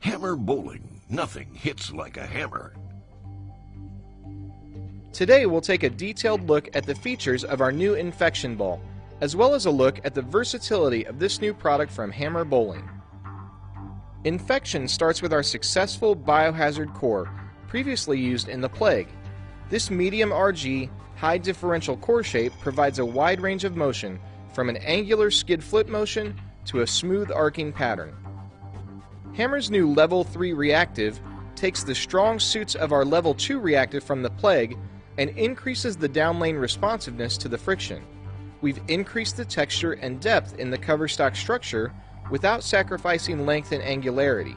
Hammer bowling. Nothing hits like a hammer. Today we'll take a detailed look at the features of our new infection ball, as well as a look at the versatility of this new product from Hammer Bowling. Infection starts with our successful Biohazard core, previously used in the Plague. This medium RG, high differential core shape provides a wide range of motion, from an angular skid flip motion to a smooth arcing pattern. Hammer's new Level 3 Reactive takes the strong suits of our Level 2 Reactive from the Plague and increases the downlane responsiveness to the friction. We've increased the texture and depth in the coverstock structure without sacrificing length and angularity.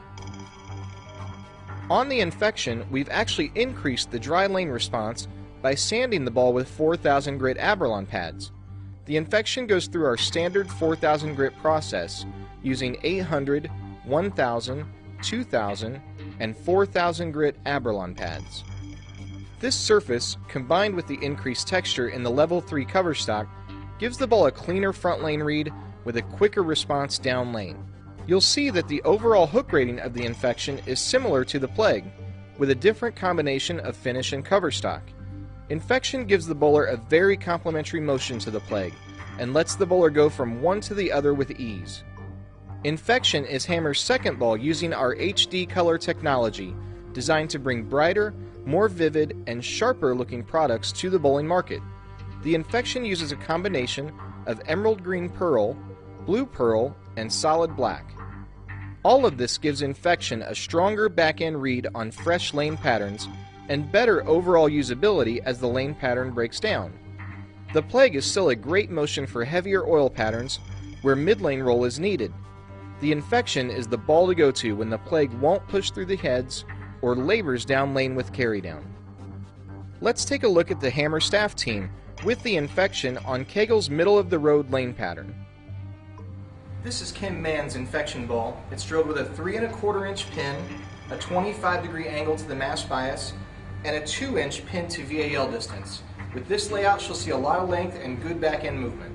On the infection, we've actually increased the dry lane response by sanding the ball with 4000 grit Abralon pads. The infection goes through our standard 4000 grit process using 800, 1000, 2000, and 4000 grit Abralon pads. This surface, combined with the increased texture in the Level 3 coverstock, gives the ball a cleaner front lane read with a quicker response down lane. You'll see that the overall hook rating of the infection is similar to the Plague, with a different combination of finish and coverstock. Infection gives the bowler a very complementary motion to the Plague, and lets the bowler go from one to the other with ease. Infection is Hammer's second ball using our HD color technology, designed to bring brighter, more vivid, and sharper looking products to the bowling market. The Infection uses a combination of emerald green pearl, blue pearl, and solid black. All of this gives Infection a stronger back-end read on fresh lane patterns and better overall usability as the lane pattern breaks down. The Plague is still a great motion for heavier oil patterns where mid-lane roll is needed. The Infection is the ball to go to when the Plague won't push through the heads or labors down lane with carry down. Let's take a look at the Hammer staff team with the Infection on Kegel's middle-of-the-road lane pattern. This is Kim Mann's Infection ball. It's drilled with a 3 1/4 inch pin, a 25-degree angle to the mass bias, and a 2-inch pin to VAL distance. With this layout, she'll see a lot of length and good back-end movement.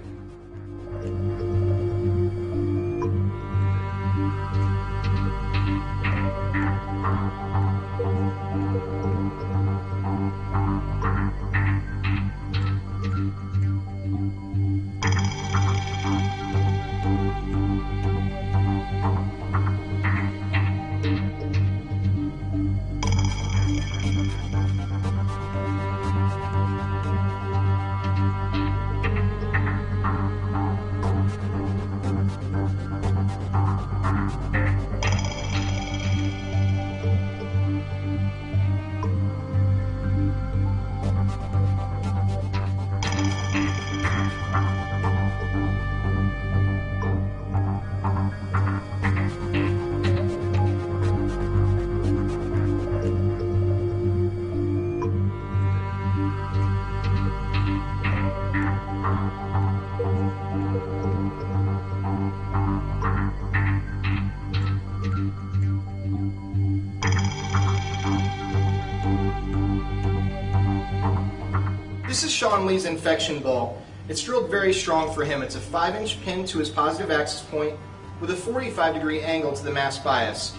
This is Sean Lee's Infection ball. It's drilled very strong for him. It's a 5-inch pin to his positive axis point with a 45-degree angle to the mass bias.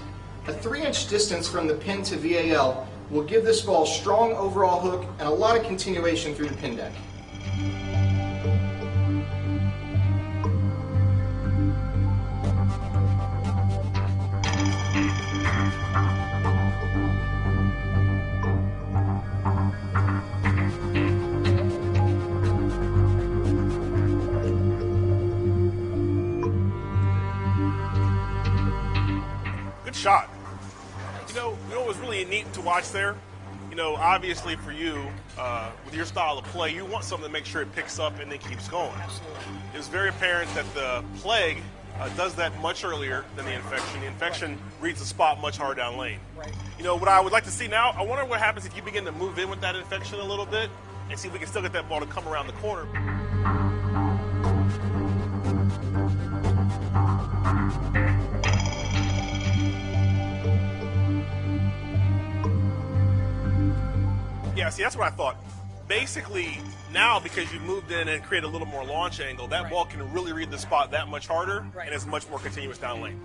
A 3-inch distance from the pin to VAL will give this ball strong overall hook and a lot of continuation through the pin deck. Good shot. You know what was really neat to watch there? You know, obviously for you, with your style of play, you want something to make sure it picks up and then keeps going. Absolutely. It was very apparent that the Plague does that much earlier than the Infection. The Infection reads the spot much harder down lane. Right. You know, what I would like to see now, I wonder what happens if you begin to move in with that Infection a little bit and see if we can still get that ball to come around the corner. Yeah, see, that's what I thought. Basically, now because you've moved in and created a little more launch angle, that ball can really read the spot that much harder and is much more continuous down lane.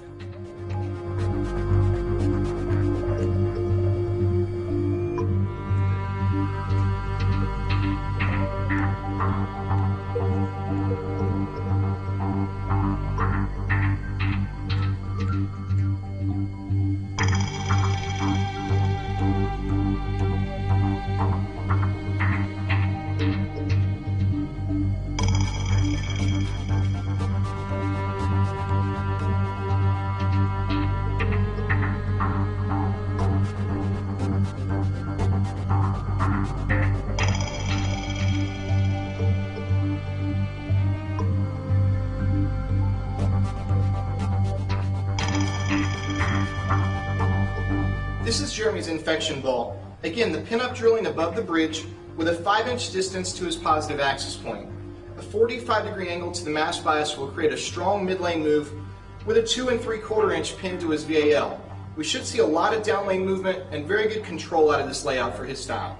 This is Jeremy's infection ball. Again, the pin-up drilling above the bridge with a 5-inch distance to his positive access point. A 45-degree angle to the mass bias will create a strong mid-lane move with a 2 3/4-inch pin to his VAL. We should see a lot of down lane movement and very good control out of this layout for his style.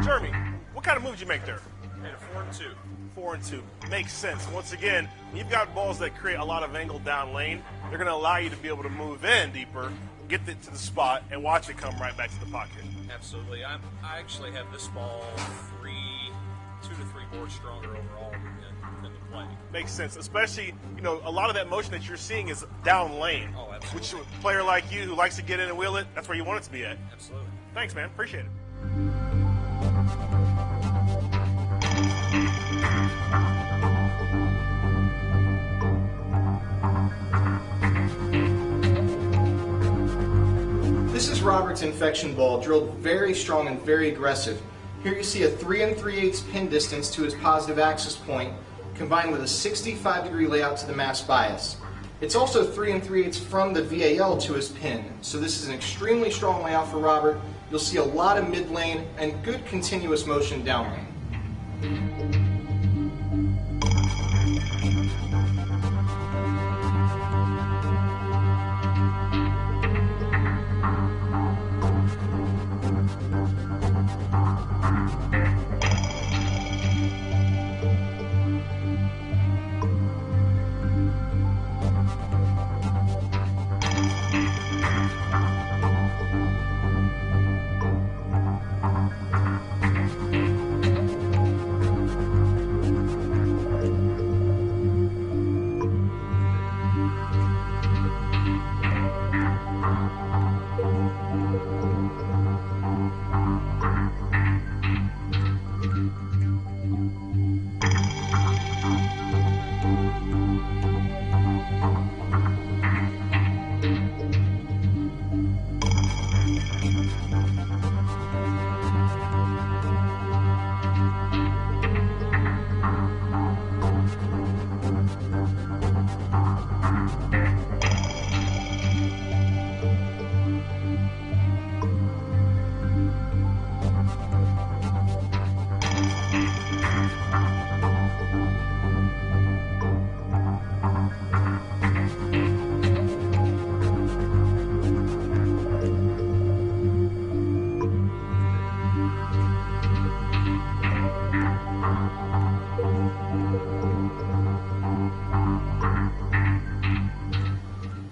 Jeremy, what kind of move did you make there? Made a 4 and 2. 4 and 2. Makes sense. Once again, when you've got balls that create a lot of angle down lane, they're going to allow you to be able to move in deeper, get it to the spot, and watch it come right back to the pocket. Absolutely. I actually have this ball 2 to 3 boards stronger overall than the play. Makes sense, especially, a lot of that motion that you're seeing is down lane. Oh, absolutely. Which a player like you who likes to get in and wheel it, that's where you want it to be at. Absolutely. Thanks, man. Appreciate it. This is Robert's infection ball, drilled very strong and very aggressive. Here you see a 3 3/8 pin distance to his positive axis point, combined with a 65-degree layout to the mass bias. It's also 3 3/8 from the VAL to his pin, so this is an extremely strong layout for Robert. You'll see a lot of mid lane and good continuous motion down lane.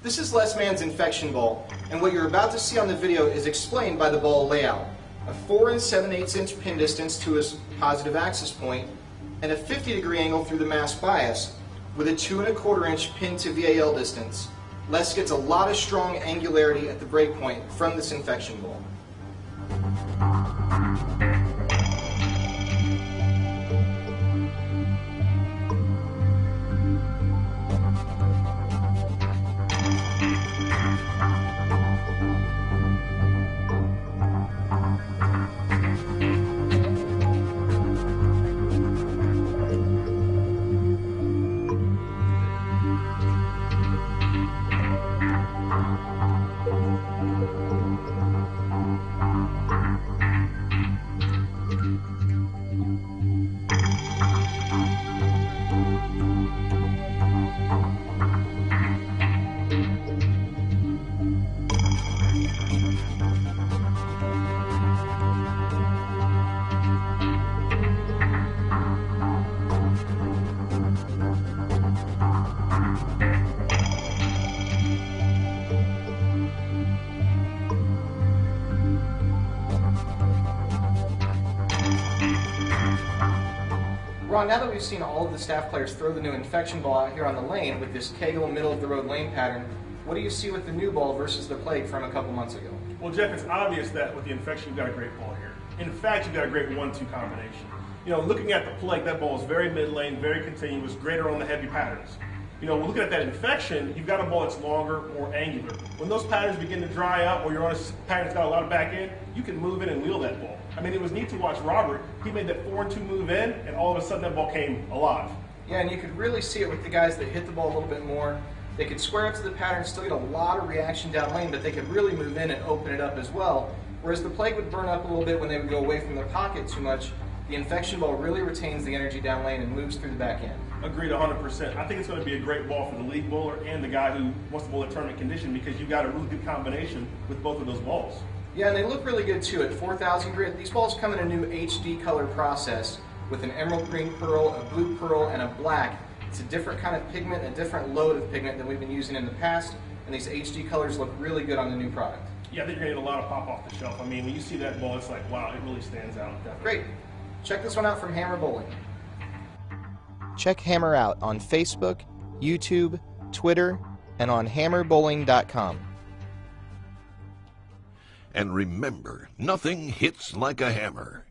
This is Les Mann's infection ball, and what you're about to see on the video is explained by the ball layout. A 4 7/8" pin distance to his positive axis point, and a 50-degree angle through the mass bias, with a 2 1/4" pin to VAL distance. Les gets a lot of strong angularity at the break point from this infection ball. Ron, now that we've seen all of the staff players throw the new infection ball out here on the lane with this Kegel middle-of-the-road lane pattern, what do you see with the new ball versus the Plague from a couple months ago? Well, Jeff, it's obvious that with the infection, you've got a great ball here. In fact, you've got a great 1-2 combination. You know, looking at the Plague, that ball is very mid-lane, very continuous, greater on the heavy patterns. You know, looking at that infection, you've got a ball that's longer, more angular. When those patterns begin to dry up, or you're on a pattern that's got a lot of back end, you can move in and wheel that ball. I mean, it was neat to watch Robert. He made that 4-2 move in, and all of a sudden that ball came alive. Yeah, and you could really see it with the guys that hit the ball a little bit more. They could square up to the pattern, still get a lot of reaction down lane, but they could really move in and open it up as well. Whereas the Plague would burn up a little bit when they would go away from their pocket too much. The infection ball really retains the energy down lane and moves through the back end. Agreed 100%. I think it's going to be a great ball for the league bowler and the guy who wants to bowl at tournament condition because you've got a really good combination with both of those balls. Yeah, and they look really good too at 4,000 grit. These balls come in a new HD color process with an emerald green pearl, a blue pearl, and a black. It's a different kind of pigment, a different load of pigment than we've been using in the past, and these HD colors look really good on the new product. Yeah, I think you're going to get a lot of pop off the shelf. I mean, when you see that ball, it's like, wow, it really stands out. Definitely. Great. Check this one out from Hammer Bowling. Check Hammer out on Facebook, YouTube, Twitter, and on hammerbowling.com. And remember, nothing hits like a hammer.